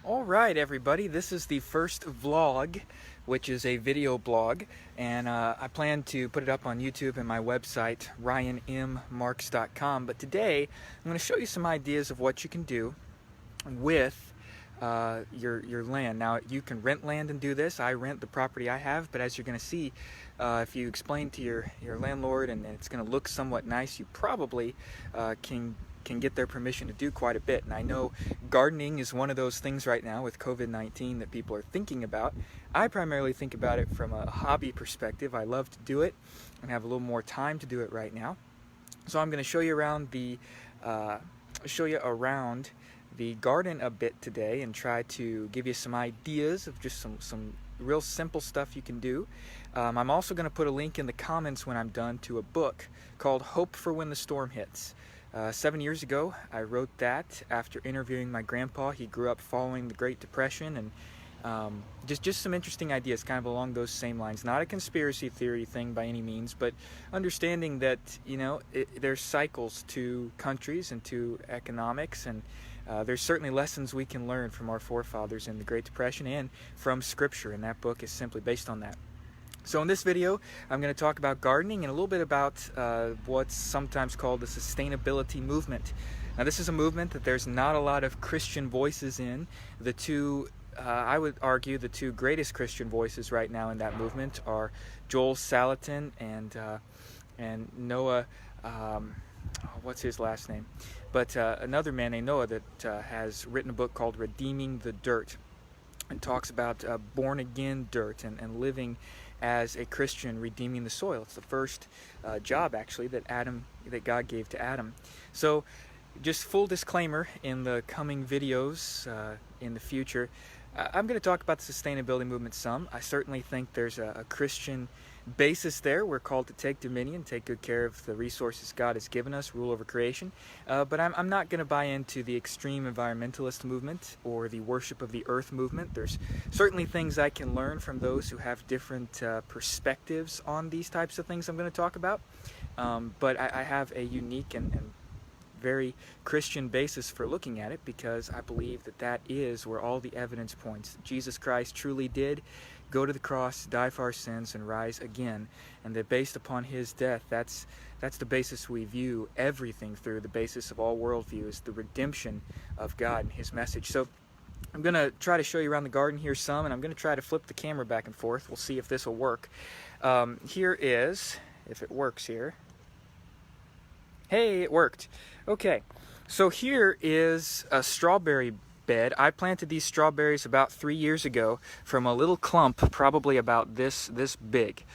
Alright everybody, this is the first vlog, which is a video blog, and I plan to put it up on YouTube and my website, ryanmmarks.com. But today, I'm going to show you some ideas of what you can do with your land. Now, you can rent land and do this. I rent the property I have, but as you're going to see, if you explain to your landlord and it's going to look somewhat nice, you probably can get their permission to do quite a bit. And I know gardening is one of those things right now with COVID-19 that people are thinking about. I primarily think about it from a hobby perspective. I love to do it and have a little more time to do it right now. So I'm going to show you around the garden a bit today and try to give you some ideas of just some real simple stuff you can do. I'm also going to put a link in the comments when I'm done to a book called Hope for When the Storm Hits. 7 years ago, I wrote that after interviewing my grandpa. He grew up following the Great Depression, and just some interesting ideas kind of along those same lines. Not a conspiracy theory thing by any means, but understanding that, you know, there's cycles to countries and to economics, and there's certainly lessons we can learn from our forefathers in the Great Depression and from Scripture, and that book is simply based on that. So in this video, I'm going to talk about gardening and a little bit about what's sometimes called the sustainability movement. Now, this is a movement that there's not a lot of Christian voices in. The two, I would argue, the two greatest Christian voices right now in that movement are Joel Salatin and Noah, what's his last name? But another man named Noah that has written a book called Redeeming the Dirt, and talks about born-again dirt and living as a Christian, redeeming the soil. It's the first job, actually, that God gave to Adam. So, just full disclaimer, in the coming videos in the future, I'm going to talk about the sustainability movement some. I certainly think there's a Christian basis there. We're called to take dominion, take good care of the resources God has given us, rule over creation. But I'm not going to buy into the extreme environmentalist movement or the worship of the earth movement. There's certainly things I can learn from those who have different perspectives on these types of things I'm going to talk about. But I have a unique and very Christian basis for looking at it, because I believe that is where all the evidence points. Jesus Christ truly did go to the cross, die for our sins, and rise again, and that based upon his death, that's the basis we view everything through. The basis of all worldview is the redemption of God and his message. So I'm going to try to show you around the garden here some, and I'm going to try to flip the camera back and forth. We'll see if this will work. Here is, if it works here. Hey, it worked. Okay, so here is a strawberry bed. I planted these strawberries about 3 years ago from a little clump, probably about this big.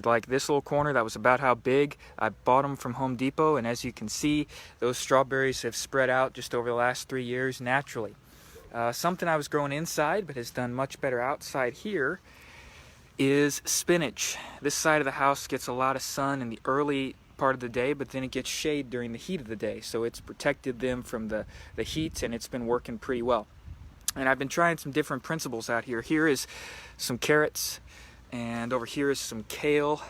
Like this little corner, that was about how big. I bought them from Home Depot, and as you can see, those strawberries have spread out just over the last 3 years naturally. Something I was growing inside but has done much better outside here is spinach. This side of the house gets a lot of sun in the early part of the day, but then it gets shade during the heat of the day, so it's protected them from the heat, and it's been working pretty well. And I've been trying some different principles out here. Here is some carrots, and over here is some kale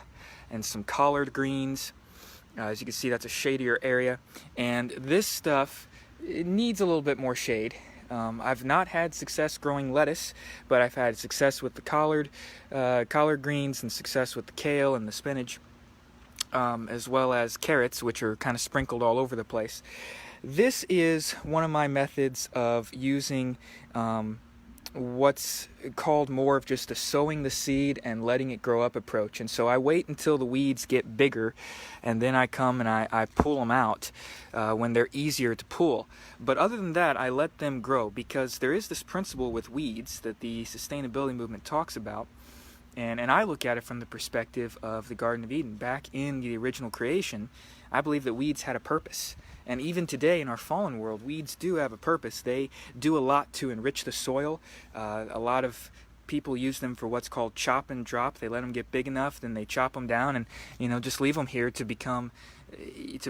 and some collard greens. As you can see, that's a shadier area, and this stuff, it needs a little bit more shade. I've not had success growing lettuce, but I've had success with the collard greens, and success with the kale and the spinach, as well as carrots, which are kind of sprinkled all over the place. This is one of my methods of using what's called more of just a sowing the seed and letting it grow up approach. And so I wait until the weeds get bigger, and then I come and I pull them out when they're easier to pull. But other than that, I let them grow, because there is this principle with weeds that the sustainability movement talks about. And I look at it from the perspective of the Garden of Eden. Back in the original creation, I believe that weeds had a purpose. And even today in our fallen world, weeds do have a purpose. They do a lot to enrich the soil. A lot of people use them for what's called chop and drop. They let them get big enough, then they chop them down and, you know, just leave them here to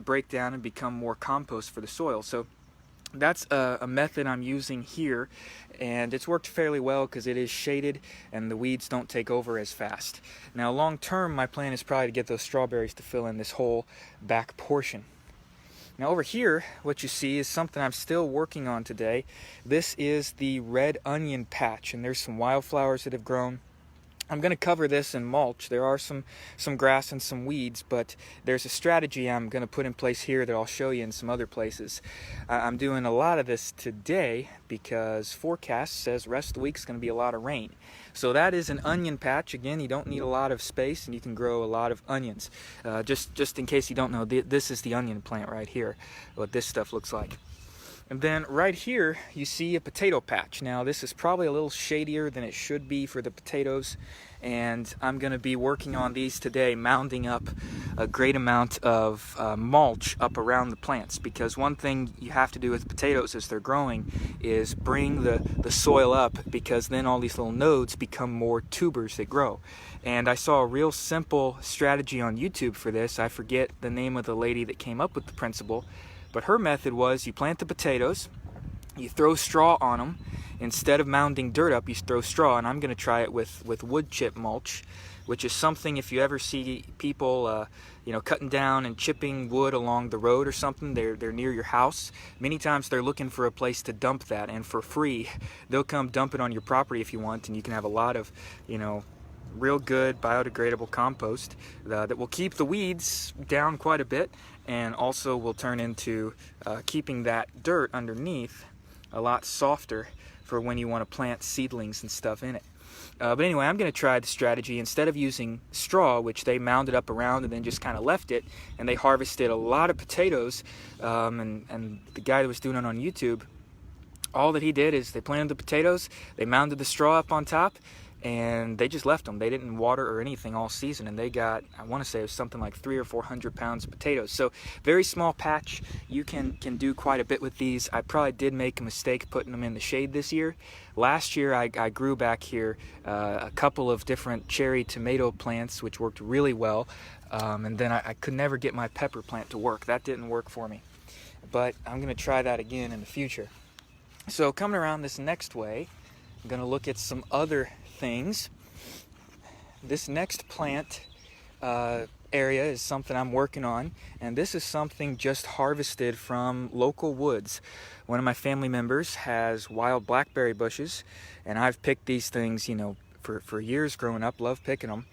break down and become more compost for the soil. So that's a method I'm using here, and it's worked fairly well because it is shaded and the weeds don't take over as fast. Now long term, my plan is probably to get those strawberries to fill in this whole back portion. Now over here, what you see is something I'm still working on today. This is the red onion patch, and there's some wildflowers that have grown. I'm going to cover this in mulch. There are some grass and some weeds, but there's a strategy I'm going to put in place here that I'll show you in some other places. I'm doing a lot of this today because forecast says rest of the week is going to be a lot of rain. So that is an onion patch. Again, you don't need a lot of space, and you can grow a lot of onions. Just in case you don't know, this is the onion plant right here, what this stuff looks like. And then right here, you see a potato patch. Now, this is probably a little shadier than it should be for the potatoes, and I'm going to be working on these today, mounding up a great amount of mulch up around the plants, because one thing you have to do with potatoes as they're growing is bring the soil up, because then all these little nodes become more tubers that grow. And I saw a real simple strategy on YouTube for this. I forget the name of the lady that came up with the principle, but her method was you plant the potatoes, you throw straw on them. Instead of mounding dirt up, you throw straw, and I'm going to try it with wood chip mulch, which is something if you ever see people cutting down and chipping wood along the road or something, they're near your house. Many times they're looking for a place to dump that, and for free, they'll come dump it on your property if you want, and you can have a lot of, real good biodegradable compost that will keep the weeds down quite a bit, and also will turn into keeping that dirt underneath a lot softer for when you want to plant seedlings and stuff in it. But anyway, I'm going to try the strategy. Instead of using straw, which they mounded up around and then just kind of left it, and they harvested a lot of potatoes, and the guy that was doing it on YouTube, all that he did is they planted the potatoes, they mounded the straw up on top, and they just left them. They didn't water or anything all season, and they got, I want to say it was something like 300 or 400 pounds of potatoes. So very small patch. You can do quite a bit with these. I probably did make a mistake putting them in the shade this year. Last year I grew back here a couple of different cherry tomato plants, which worked really well, and then I could never get my pepper plant to work. That didn't work for me, but I'm going to try that again in the future. So coming around this next way, I'm going to look at some other things. This next plant area is something I'm working on, and this is something just harvested from local woods. One of my family members has wild blackberry bushes, and I've picked these things, for years growing up, love picking them.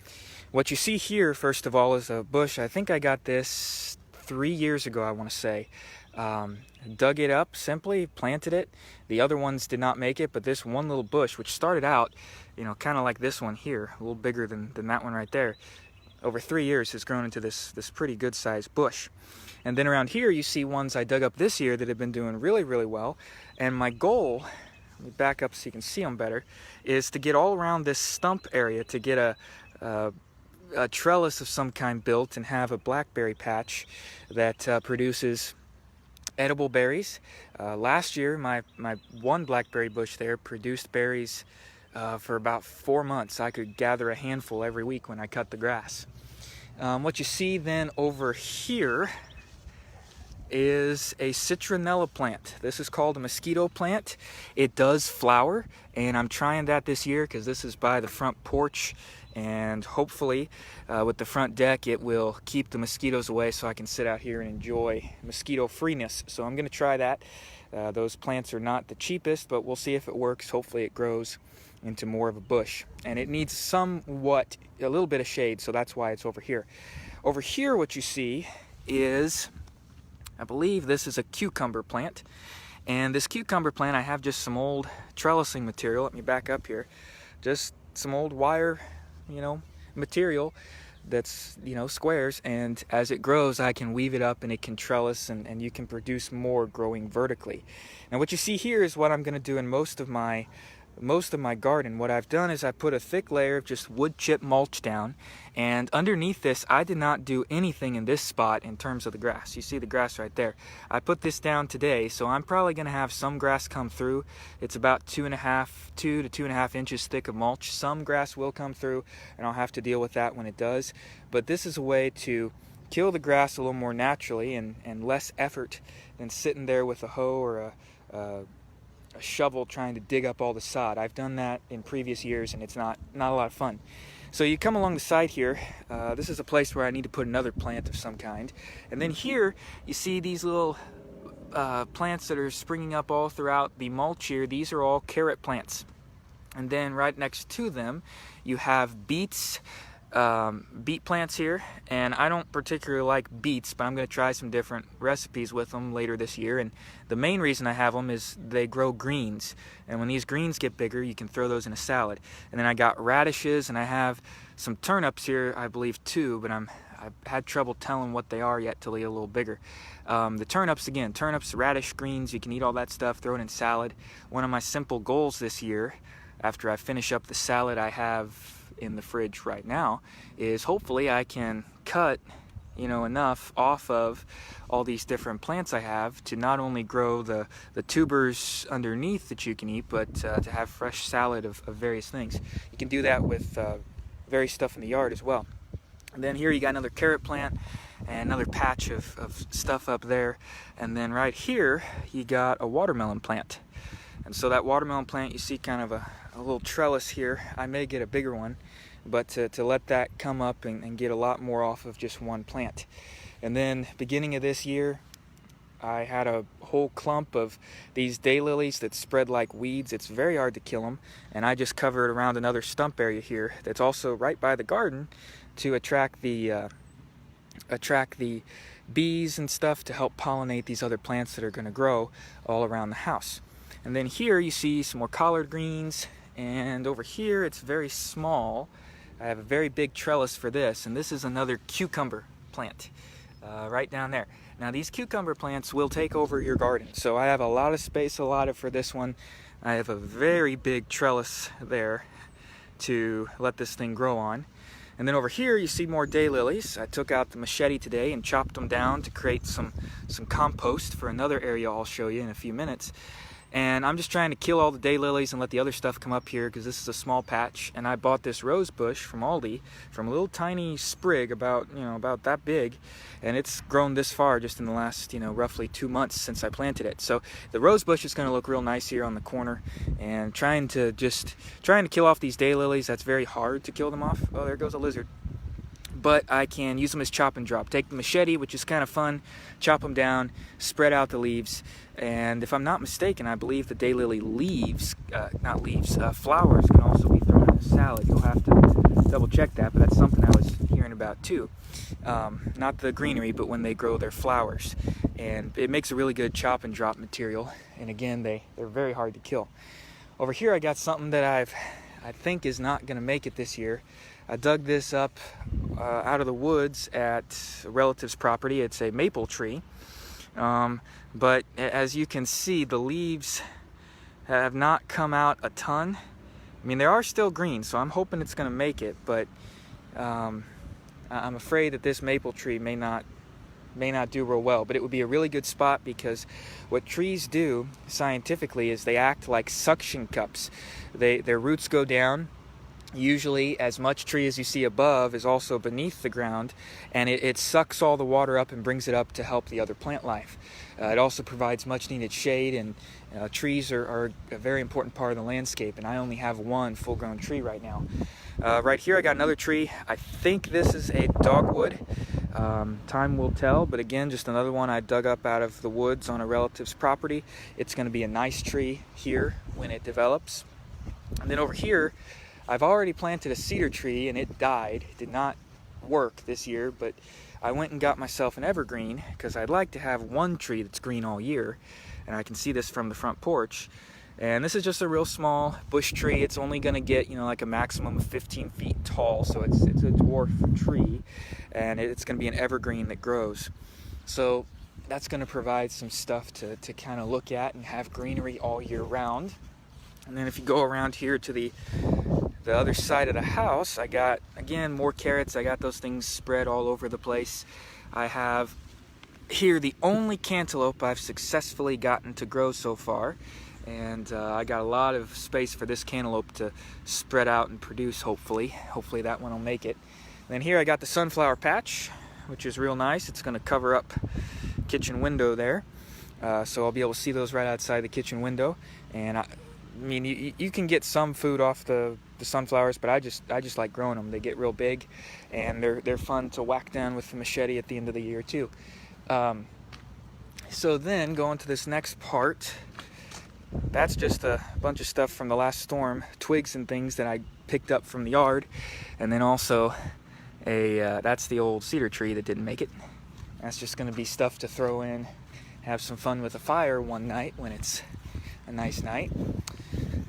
What you see here, first of all, is a bush. I think I got this 3 years ago, I want to say. Dug it up simply, planted it. The other ones did not make it, but this one little bush, which started out, kind of like this one here, a little bigger than that one right there, over 3 years has grown into this pretty good sized bush. And then around here you see ones I dug up this year that have been doing really, really well. And my goal, let me back up so you can see them better, is to get all around this stump area, to get a trellis of some kind built and have a blackberry patch that produces edible berries. Last year my one blackberry bush there produced berries for about 4 months. I could gather a handful every week when I cut the grass. What you see then over here is a citronella plant. This is called a mosquito plant. It does flower, and I'm trying that this year because this is by the front porch, and hopefully with the front deck it will keep the mosquitoes away so I can sit out here and enjoy mosquito freeness. So I'm going to try that. Those plants are not the cheapest, but we'll see if it works. Hopefully it grows into more of a bush, and it needs somewhat a little bit of shade, so that's why it's over here. Over here what you see is, I believe this is a cucumber plant, and this cucumber plant, I have just some old trellising material. Let me back up here. Just some old wire, material that's, squares, and as it grows I can weave it up and it can trellis, and you can produce more growing vertically. And what you see here is what I'm going to do in most of my garden. What I've done is I put a thick layer of just wood chip mulch down, and underneath this I did not do anything in this spot in terms of the grass. You see the grass right there. I put this down today, so I'm probably going to have some grass come through. It's about 2 to 2.5 inches thick of mulch. Some grass will come through, and I'll have to deal with that when it does. But this is a way to kill the grass a little more naturally and less effort than sitting there with a hoe or a shovel trying to dig up all the sod. I've done that in previous years, and it's not a lot of fun. So you come along the side here. This is a place where I need to put another plant of some kind. And then here you see these little plants that are springing up all throughout the mulch here. These are all carrot plants. And then right next to them you have beets, beet plants here, and I don't particularly like beets, but I'm going to try some different recipes with them later this year. And the main reason I have them is they grow greens, and when these greens get bigger you can throw those in a salad. And then I got radishes, and I have some turnips here, I believe, too, but I've had trouble telling what they are yet till they get a little bigger. The turnips, again, turnips, radish, greens, you can eat all that stuff, throw it in salad. One of my simple goals this year, after I finish up the salad I have in the fridge right now, is hopefully I can cut enough off of all these different plants I have to not only grow the tubers underneath that you can eat, but to have fresh salad of various things. You can do that with various stuff in the yard as well. And then here you got another carrot plant and another patch of stuff up there. And then right here you got a watermelon plant. And so that watermelon plant, you see kind of a little trellis here. I may get a bigger one, but to let that come up and get a lot more off of just one plant. And then beginning of this year, I had a whole clump of these daylilies that spread like weeds. It's very hard to kill them, and I just covered around another stump area here that's also right by the garden to attract the bees and stuff to help pollinate these other plants that are going to grow all around the house. And then here you see some more collard greens, and over here it's very small. I have a very big trellis for this, and this is another cucumber plant right down there. Now these cucumber plants will take over your garden, so I have a lot of space allotted for this one. I have a very big trellis there to let this thing grow on. And then over here you see more daylilies. I took out the machete today and chopped them down to create some compost for another area I'll show you in a few minutes. And I'm just trying to kill all the daylilies and let the other stuff come up here because this is a small patch. And I bought this rose bush from Aldi, from a little tiny sprig about that big, and it's grown this far just in the last roughly 2 months since I planted it. So the rose bush is going to look real nice here on the corner, and trying to kill off these daylilies. That's very hard to kill them off. Oh, there goes a lizard. But I can use them as chop and drop. Take the machete, which is kind of fun, chop them down, spread out the leaves, and if I'm not mistaken, I believe the daylily flowers can also be thrown in a salad. You'll have to double check that, but that's something I was hearing about too. Not the greenery, but when they grow their flowers. And it makes a really good chop and drop material, and again, they're very hard to kill. Over here I got something that I think is not going to make it this year. I dug this up out of the woods at a relative's property. It's a maple tree, but as you can see, the leaves have not come out a ton. I mean, they are still green, so I'm hoping it's going to make it, but I'm afraid that this maple tree may not do real well. But it would be a really good spot, because what trees do scientifically is they act like suction cups. Their roots go down. Usually as much tree as you see above is also beneath the ground, and it sucks all the water up and brings it up to help the other plant life. It also provides much needed shade, and trees are a very important part of the landscape, and I only have one full grown tree right now. Right here I got another tree. I think this is a dogwood. Time will tell, but again, just another one I dug up out of the woods on a relative's property. It's going to be a nice tree here when it develops. And then over here I've already planted a cedar tree, and it died. It did not work this year, but I went and got myself an evergreen because I'd like to have one tree that's green all year, and I can see this from the front porch. And this is just a real small bush tree. It's only going to get like a maximum of 15 feet tall, so it's a dwarf tree, and it's going to be an evergreen that grows. So that's going to provide some stuff to kind of look at and have greenery all year round. And then if you go around here to the other side of the house, I got, again, more carrots. I got those things spread all over the place. I have here the only cantaloupe I've successfully gotten to grow so far, and I got a lot of space for this cantaloupe to spread out and produce. Hopefully that one will make it. And then here I got the sunflower patch, which is real nice. It's going to cover up kitchen window there, so I'll be able to see those right outside the kitchen window. And I mean, you can get some food off the sunflowers, but I just like growing them. They get real big, and they're fun to whack down with the machete at the end of the year too. So then going to this next part, that's just a bunch of stuff from the last storm, twigs and things that I picked up from the yard, and then also that's the old cedar tree that didn't make it. That's just going to be stuff to throw in, have some fun with a fire one night when it's a nice night.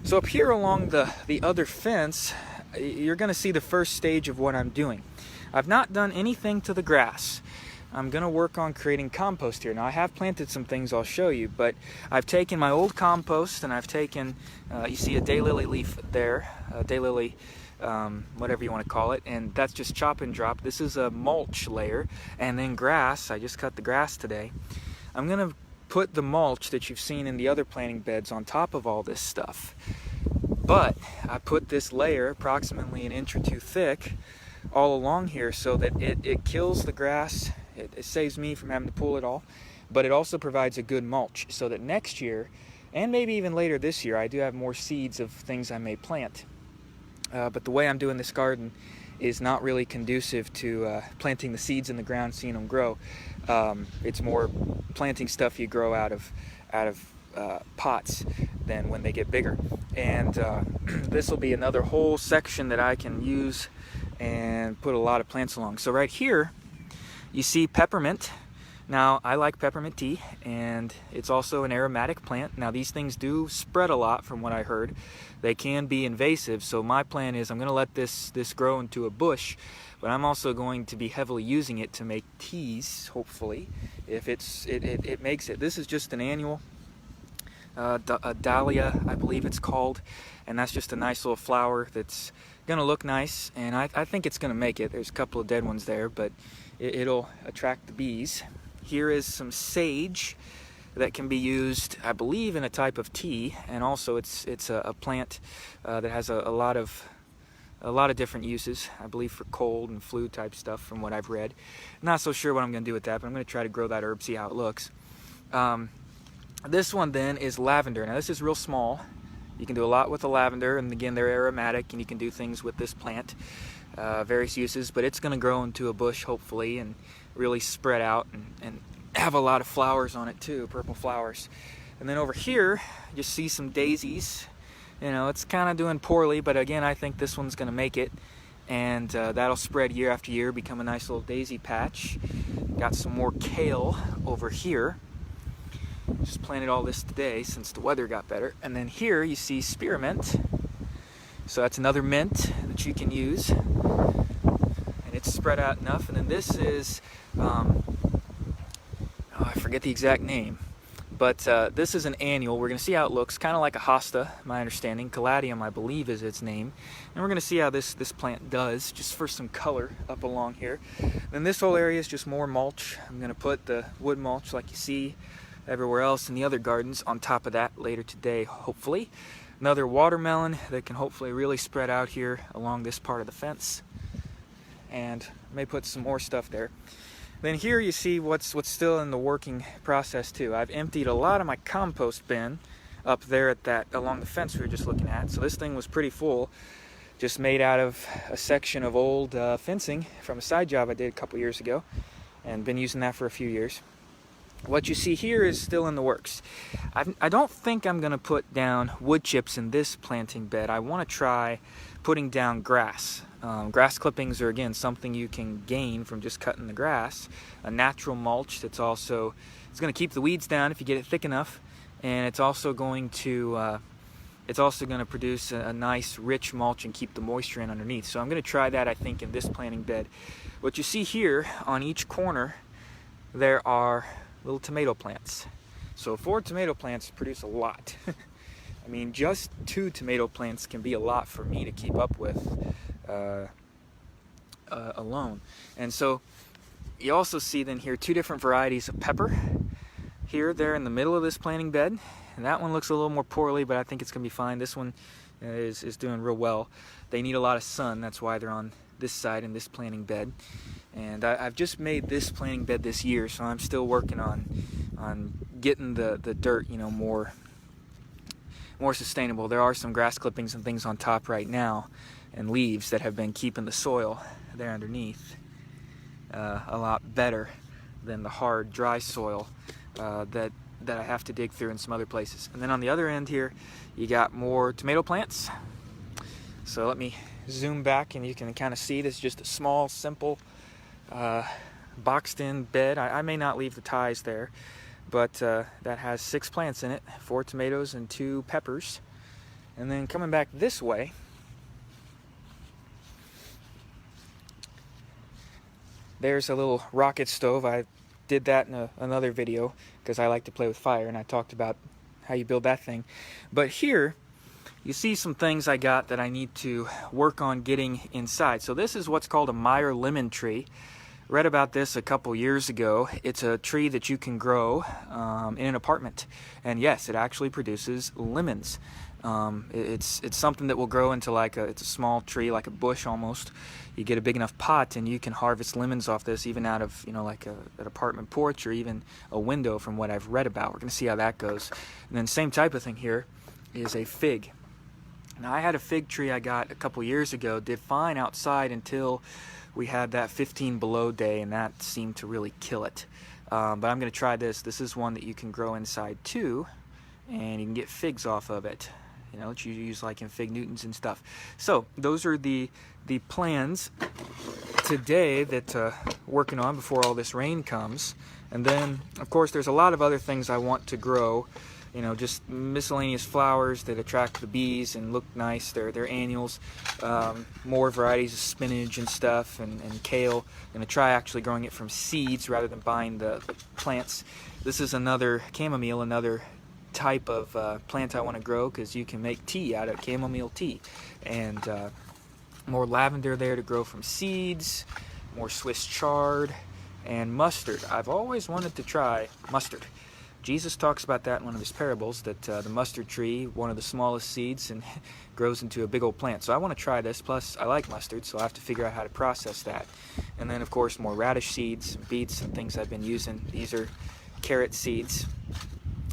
So up here along the other fence, you're going to see the first stage of what I'm doing. I've not done anything to the grass. I'm going to work on creating compost here. Now I have planted some things I'll show you, but I've taken my old compost and I've taken, you see a daylily leaf there, daylily, whatever you want to call it, and that's just chop and drop. This is a mulch layer, and then grass. I just cut the grass today. I'm going to put the mulch that you've seen in the other planting beds on top of all this stuff. But I put this layer approximately an inch or two thick all along here so that it kills the grass. It saves me from having to pull it all, but it also provides a good mulch so that next year, and maybe even later this year, I do have more seeds of things I may plant. But the way I'm doing this garden is not really conducive to planting the seeds in the ground, seeing them grow. It's more planting stuff you grow out of pots than when they get bigger. And this will be another whole section that I can use and put a lot of plants along. So right here, you see peppermint. Now, I like peppermint tea, and it's also an aromatic plant. Now, these things do spread a lot from what I heard. They can be invasive, so my plan is I'm going to let this grow into a bush, but I'm also going to be heavily using it to make teas, hopefully, if it makes it. This is just an annual, a dahlia, I believe it's called, and that's just a nice little flower that's going to look nice, and I think it's going to make it. There's a couple of dead ones there, but it'll attract the bees. Here is some sage that can be used, I believe, in a type of tea, and also it's a plant that has a lot of different uses, I believe, for cold and flu type stuff from what I've read. Not so sure what I'm going to do with that, but I'm going to try to grow that herb, see how it looks. This one then is lavender. Now this is real small. You can do a lot with the lavender, and again, they're aromatic, and you can do things with this plant, various uses, but it's going to grow into a bush, hopefully, and really spread out and have a lot of flowers on it too, purple flowers. And then over here, you see some daisies. You know, it's kind of doing poorly, but again, I think this one's going to make it, and that'll spread year after year, become a nice little daisy patch. Got some more kale over here. Just planted all this today since the weather got better. And then here you see spearmint. So that's another mint that you can use. And it's spread out enough. And then this is, I forget the exact name. But this is an annual. We're going to see how it looks. Kind of like a hosta, my understanding. Caladium, I believe, is its name. And we're going to see how this plant does, just for some color up along here. Then this whole area is just more mulch. I'm going to put the wood mulch like you see everywhere else in the other gardens on top of that later today, hopefully. Another watermelon that can hopefully really spread out here along this part of the fence. And I may put some more stuff there. Then here you see what's still in the working process too. I've emptied a lot of my compost bin up there at that along the fence we were just looking at. So this thing was pretty full, just made out of a section of old fencing from a side job I did a couple years ago, and been using that for a few years. What you see here is still in the works. I don't think I'm going to put down wood chips in this planting bed. I want to try putting down grass. Grass clippings are, again, something you can gain from just cutting the grass. A natural mulch that's also, it's going to keep the weeds down if you get it thick enough, and it's also going to produce a nice rich mulch and keep the moisture in underneath. So I'm going to try that, I think, in this planting bed. What you see here on each corner, there are little tomato plants. So 4 tomato plants produce a lot. I mean, just 2 tomato plants can be a lot for me to keep up with alone. And so you also see then here 2 different varieties of pepper. Here, there in the middle of this planting bed. And that one looks a little more poorly, but I think it's going to be fine. This one is doing real well. They need a lot of sun. That's why they're on this side in this planting bed. And I've just made this planting bed this year, so I'm still working on getting the dirt, you know, more more sustainable. There are some grass clippings and things on top right now, and leaves that have been keeping the soil there underneath a lot better than the hard, dry soil that I have to dig through in some other places. And then on the other end here, you got more tomato plants. So let me zoom back and you can kind of see this is just a small, simple, boxed in bed. I may not leave the ties there, but that has 6 plants in it, 4 tomatoes and 2 peppers. And then coming back this way, there's a little rocket stove. I did that in another video because I like to play with fire, and I talked about how you build that thing. But here you see some things I got that I need to work on getting inside. So this is what's called a Meyer lemon tree. Read about this a couple years ago. It's a tree that you can grow in an apartment, and yes, it actually produces lemons. It's something that will grow into it's a small tree, like a bush almost. You get a big enough pot and you can harvest lemons off this, even out of like an apartment porch or even a window, from what I've read about. We're gonna see how that goes. And then same type of thing here is a fig. Now I had a fig tree I got a couple years ago, did fine outside until we had that 15 below day, and that seemed to really kill it. But I'm gonna try this. This is one that you can grow inside too, and you can get figs off of it. That you use like in Fig Newtons and stuff. So those are the plans today that working on before all this rain comes. And then of course there's a lot of other things I want to grow. Just miscellaneous flowers that attract the bees and look nice. They're annuals. More varieties of spinach and stuff, and kale. I'm gonna try actually growing it from seeds rather than buying the plants. This is another chamomile, another type of plant I want to grow, because you can make tea out of chamomile tea. And more lavender there to grow from seeds, more Swiss chard, and mustard. I've always wanted to try mustard. Jesus talks about that in one of his parables, that the mustard tree, one of the smallest seeds, and grows into a big old plant. So I want to try this, plus I like mustard, so I have to figure out how to process that. And then of course more radish seeds, and beets, and things I've been using. These are carrot seeds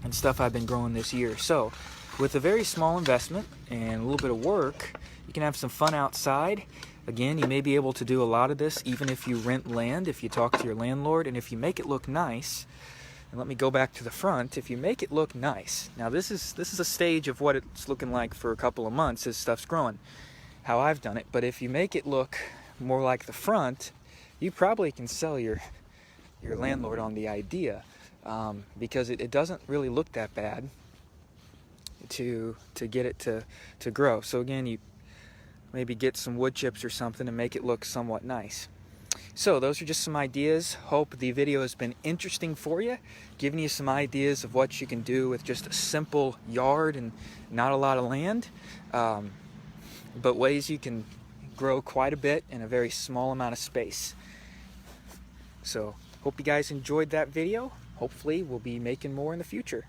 and stuff I've been growing this year. So with a very small investment and a little bit of work, you can have some fun outside. Again, you may be able to do a lot of this even if you rent land, if you talk to your landlord, and if you make it look nice. And let me go back to the front. If you make it look nice, now this is a stage of what it's looking like for a couple of months as stuff's growing, how I've done it. But if you make it look more like the front, you probably can sell your landlord on the idea. Because it doesn't really look that bad to get it to grow. So again, you maybe get some wood chips or something and make it look somewhat nice. So those are just some ideas. Hope the video has been interesting for you, giving you some ideas of what you can do with just a simple yard and not a lot of land, but ways you can grow quite a bit in a very small amount of space. So hope you guys enjoyed that video. Hopefully we'll be making more in the future.